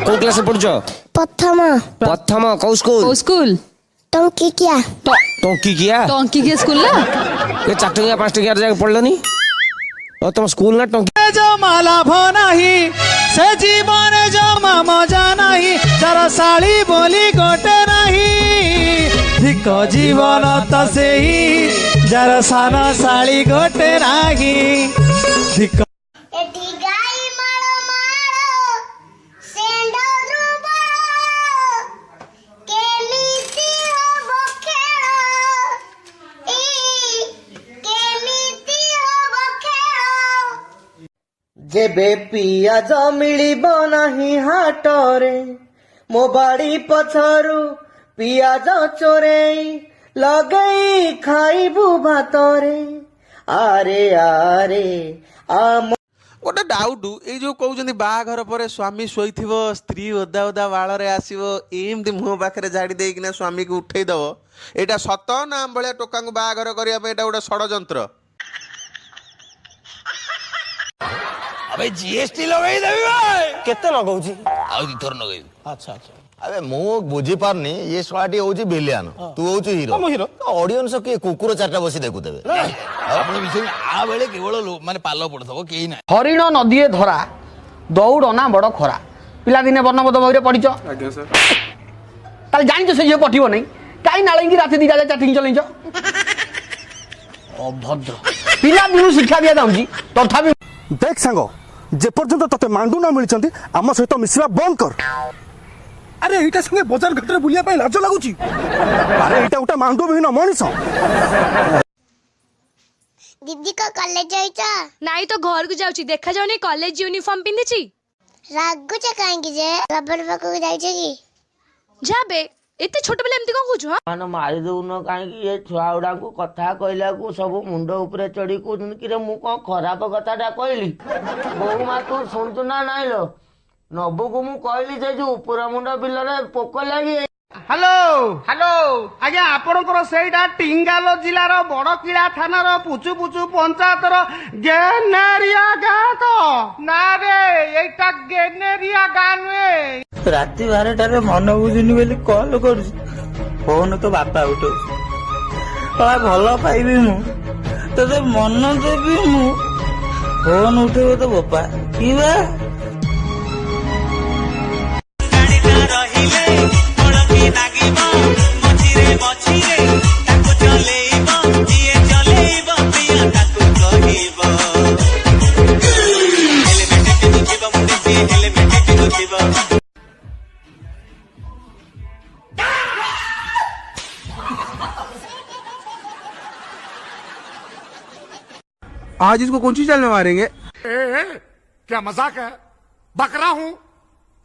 को क्लास पढ़ुछ? प्रथम प्रथम को स्कूल? स्कूल टंकिकिया टंकी स्कूल ना ये 4 टंकिया 5 टंकिया जाके पढ़लनी और तुम स्कूल ना टंकी जो मालाभ नहीं से जीवन जमा मजा नहीं जरा साड़ी बोली गोटे नहीं ठीक जीवन तो से ही जरा सारा साड़ी गोटे नहीं ठीक एठी गाई मारो मारो सेंडो ध्रुव केमिति हो खेळ ई केमिति हो खेळ जेबे पियाज मिलिब नहीं हाटरे मो बाड़ी पछरु पियाज चोरे लगई खाइबू भातरे आरे आरे आम गोटे डाउट ये जो कहते बाहाघर पर स्वामी शोईथिव स्त्री ओदा ओदा बाଳରେ ଆସିବ एमती मुह पाखे झाड़ी देकिना स्वामी को उठेई दब एटा सत ना भाया टोका बाहाघर करने एटा गोटे षड्यंत्र अबे जीएसटी लगई देबी भाई केते लगाउची आउ दी थोर लगई अच्छा अच्छा अबे मु बुझी पारनी ये स्वाटी होची विलियन तू होची हीरो हम हीरो ऑडियंस के कुकुर चारटा बसी देखु देबे आपण विषय आ बेले केवल माने पालो पड़थबो केही ना हरिण नदीए धरा दौड़ ना बड़ खरा पिला दिने वर्णबोध बहिरे पढ़िच आज्ञा सर ताले जानिछ से जे पठिबो नै काई नाळेंगी राति दिटा जा चैटिंग चलैछ अभद्र पिला दिनु शिक्षा दिया जाउची तथापि देख सांग जे पर्यंत तते मांडू ना मिलचंती आम सहित मिसवा बंद कर अरे एटा संगे बाजार घाटे बुलिया पाई लाज लागुची अरे एटा उटा मांडू बिना मनीष दीदी का कॉलेज जाइचा नहीं तो घर को जाउची देखा जाउनी कॉलेज यूनिफॉर्म पिंदिची रागुचा काहेकि जे रबर पको जाइछ की जाबे एते छोट बेले एमती कोन कुछ मान मारी दउन काहे कि ये छुआ उडा को कथा कहला को सब मुंड ऊपर चढ़ी को कि रे मु को खराब कथाटा कहली बहु मा तू सुनतु ना नाइलो नबु को मु कहली जे जो पूरा मुंड बिलरे पोक लागी हेलो हेलो आज्ञा आपणकर सेटा टिंगालो जिलार बड़किला थानार पुचु पुचु पंचायतर गेनेरिया गाँ तो ना रे एटा गेनेरिया गाँ नुए राति 12टारे मन बुझुनी बोली कॉल कर फोन तो बापा उठो भल पाइबी मु तो मन देवी मु फोन उठेब तो बापा की बा आज इसको कौन सी चाल में मारेंगे? क्या मजाक है बकरा हूँ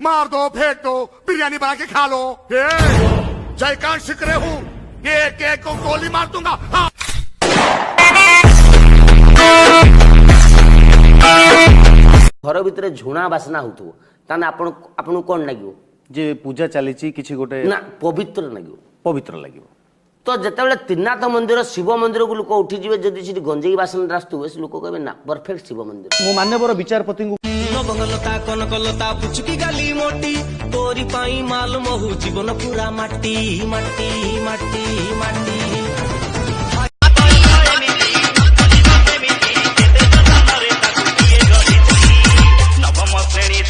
मार दो फेंक दो बिरयानी बना के खा लो जयकांत शिकरे हूँ एक एक को गोली मार दूंगा घर भितर झुणा बासना होतु ताने आपण कोन लागियो जे पूजा चली किछि गोटे ना पवित्र लागियो पवित्र लागियो तो जितेबाला त्रिनाथ मंदिर शिव मंदिर को लोक उठी जी जदि से गंजेई बासन रास्तु लोक कहे ना परफेक्ट शिव मंदिर मो मान्यवर विचारपति बंगलता कनकलता पुचुकी गाली मोटी तोरी पाई माल महु जीवन पूरा माटी माटी माटी माटी नवम श्रेणी